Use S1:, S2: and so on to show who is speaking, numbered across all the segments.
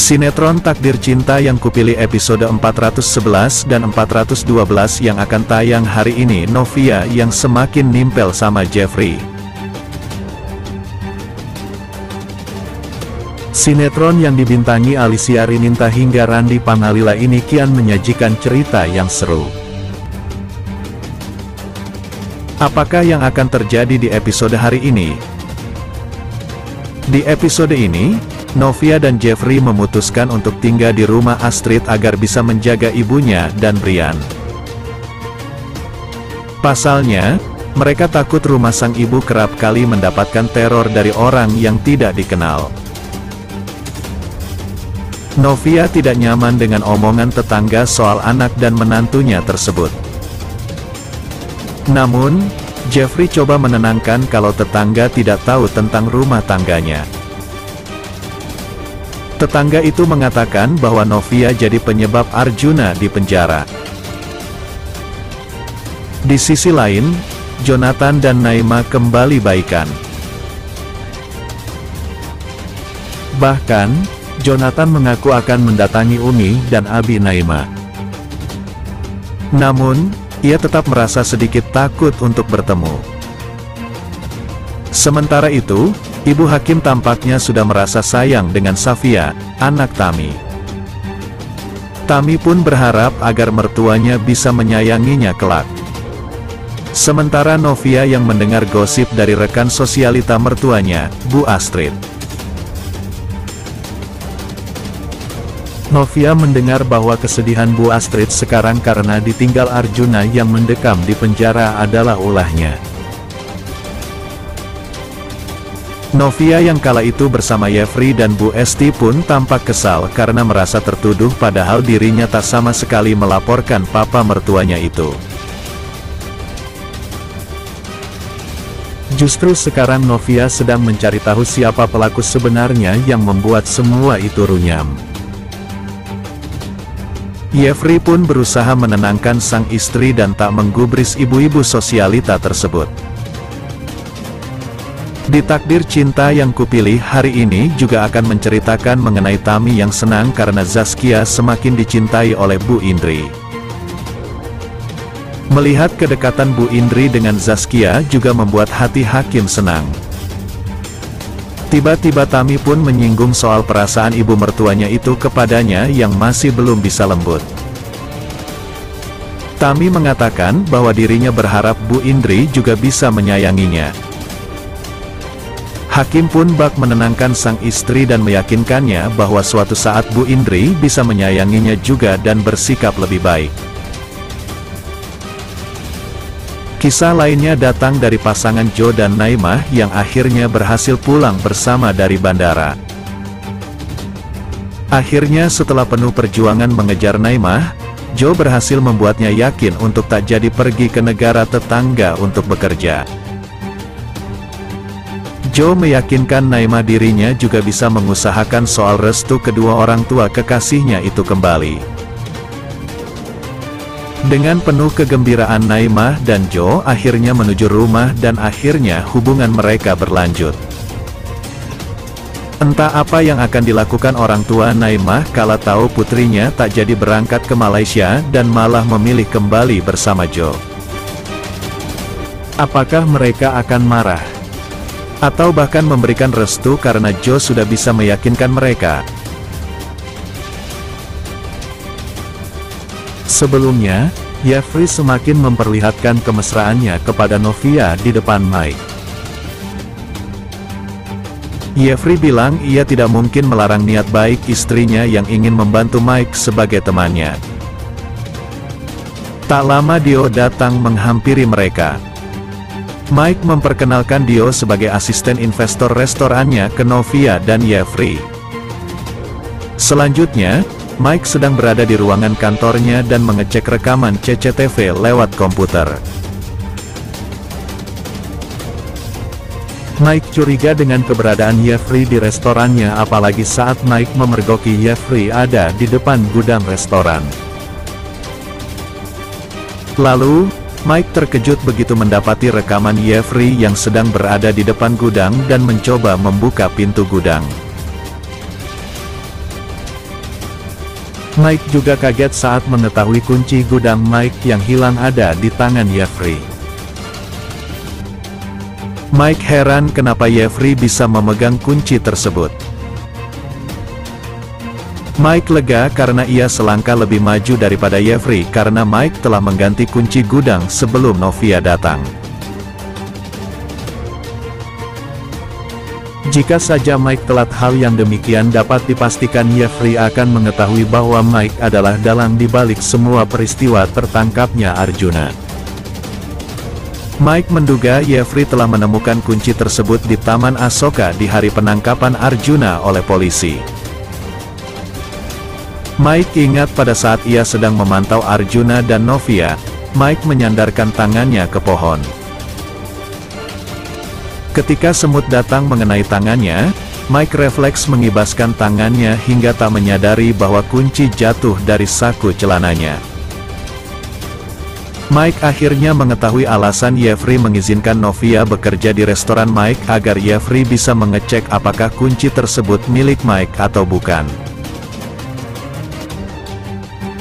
S1: Sinetron Takdir Cinta Yang Kupilih episode 411 dan 412 yang akan tayang hari ini. Novia yang semakin nimpel sama Jeffrey. Sinetron yang dibintangi Alicia Rininta hingga Randy Pangalila ini kian menyajikan cerita yang seru. Apakah yang akan terjadi di episode hari ini? Di episode ini, Novia dan Jeffrey memutuskan untuk tinggal di rumah Astrid agar bisa menjaga ibunya dan Brian. Pasalnya, mereka takut rumah sang ibu kerap kali mendapatkan teror dari orang yang tidak dikenal. Novia tidak nyaman dengan omongan tetangga soal anak dan menantunya tersebut. Namun, Jeffrey coba menenangkan kalau tetangga tidak tahu tentang rumah tangganya. Tetangga itu mengatakan bahwa Novia jadi penyebab Arjuna di penjara. Di sisi lain, Jonathan dan Naima kembali baikan. Bahkan, Jonathan mengaku akan mendatangi Umi dan Abi Naima. Namun, ia tetap merasa sedikit takut untuk bertemu. Sementara itu, Ibu Hakim tampaknya sudah merasa sayang dengan Safia, anak Tami. Tami pun berharap agar mertuanya bisa menyayanginya kelak. Sementara Novia yang mendengar gosip dari rekan sosialita mertuanya, Bu Astrid. Novia mendengar bahwa kesedihan Bu Astrid sekarang karena ditinggal Arjuna yang mendekam di penjara adalah ulahnya. Novia yang kala itu bersama Jeffrey dan Bu Esti pun tampak kesal karena merasa tertuduh padahal dirinya tak sama sekali melaporkan papa mertuanya itu. Justru sekarang Novia sedang mencari tahu siapa pelaku sebenarnya yang membuat semua itu runyam. Jeffrey pun berusaha menenangkan sang istri dan tak menggubris ibu-ibu sosialita tersebut. Di Takdir Cinta Yang Kupilih hari ini juga akan menceritakan mengenai Tami yang senang karena Zaskia semakin dicintai oleh Bu Indri. Melihat kedekatan Bu Indri dengan Zaskia juga membuat hati Hakim senang. Tiba-tiba Tami pun menyinggung soal perasaan ibu mertuanya itu kepadanya yang masih belum bisa lembut. Tami mengatakan bahwa dirinya berharap Bu Indri juga bisa menyayanginya. Hakim pun bak menenangkan sang istri dan meyakinkannya bahwa suatu saat Bu Indri bisa menyayanginya juga dan bersikap lebih baik. Kisah lainnya datang dari pasangan Joe dan Naimah yang akhirnya berhasil pulang bersama dari bandara. Akhirnya setelah penuh perjuangan mengejar Naimah, Joe berhasil membuatnya yakin untuk tak jadi pergi ke negara tetangga untuk bekerja. Joe meyakinkan Naimah dirinya juga bisa mengusahakan soal restu kedua orang tua kekasihnya itu kembali. Dengan penuh kegembiraan Naimah dan Joe akhirnya menuju rumah dan akhirnya hubungan mereka berlanjut. Entah apa yang akan dilakukan orang tua Naimah kala tahu putrinya tak jadi berangkat ke Malaysia dan malah memilih kembali bersama Joe. Apakah mereka akan marah? Atau bahkan memberikan restu karena Joe sudah bisa meyakinkan mereka? Sebelumnya, Jeffrey semakin memperlihatkan kemesraannya kepada Novia di depan Mike. Jeffrey bilang ia tidak mungkin melarang niat baik istrinya yang ingin membantu Mike sebagai temannya. Tak lama Dio datang menghampiri mereka. Mike memperkenalkan Dio sebagai asisten investor restorannya ke Novia dan Jeffrey. Selanjutnya, Mike sedang berada di ruangan kantornya dan mengecek rekaman CCTV lewat komputer. Mike curiga dengan keberadaan Jeffrey di restorannya apalagi saat Mike memergoki Jeffrey ada di depan gudang restoran. Lalu, Mike terkejut begitu mendapati rekaman Jeffrey yang sedang berada di depan gudang dan mencoba membuka pintu gudang. Mike juga kaget saat mengetahui kunci gudang Mike yang hilang ada di tangan Jeffrey. Mike heran kenapa Jeffrey bisa memegang kunci tersebut. Mike lega karena ia selangkah lebih maju daripada Jeffrey karena Mike telah mengganti kunci gudang sebelum Novia datang. Jika saja Mike telat, hal yang demikian dapat dipastikan Jeffrey akan mengetahui bahwa Mike adalah dalang dibalik semua peristiwa tertangkapnya Arjuna. Mike menduga Jeffrey telah menemukan kunci tersebut di Taman Asoka di hari penangkapan Arjuna oleh polisi. Mike ingat pada saat ia sedang memantau Arjuna dan Novia, Mike menyandarkan tangannya ke pohon. Ketika semut datang mengenai tangannya, Mike refleks mengibaskan tangannya hingga tak menyadari bahwa kunci jatuh dari saku celananya. Mike akhirnya mengetahui alasan Jeffrey mengizinkan Novia bekerja di restoran Mike agar Jeffrey bisa mengecek apakah kunci tersebut milik Mike atau bukan.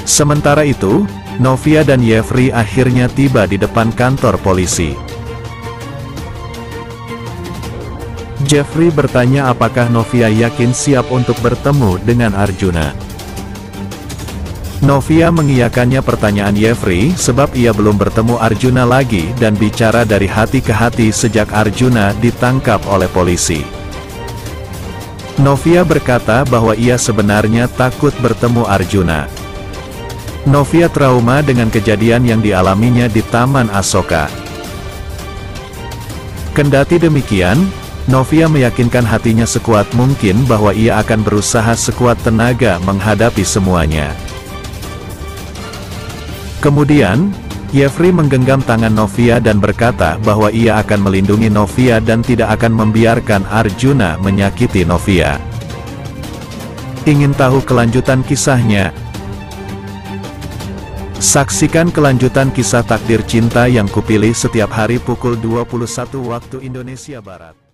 S1: Sementara itu, Novia dan Jeffrey akhirnya tiba di depan kantor polisi. Jeffrey bertanya apakah Novia yakin siap untuk bertemu dengan Arjuna. Novia mengiyakannya pertanyaan Jeffrey sebab ia belum bertemu Arjuna lagi dan bicara dari hati ke hati sejak Arjuna ditangkap oleh polisi. Novia berkata bahwa ia sebenarnya takut bertemu Arjuna. Novia trauma dengan kejadian yang dialaminya di Taman Asoka. Kendati demikian, Novia meyakinkan hatinya sekuat mungkin bahwa ia akan berusaha sekuat tenaga menghadapi semuanya. Kemudian, Jeffrey menggenggam tangan Novia dan berkata bahwa ia akan melindungi Novia dan tidak akan membiarkan Arjuna menyakiti Novia. Ingin tahu kelanjutan kisahnya? Saksikan kelanjutan kisah Takdir Cinta yang Kupilih setiap hari pukul 21 waktu Indonesia Barat.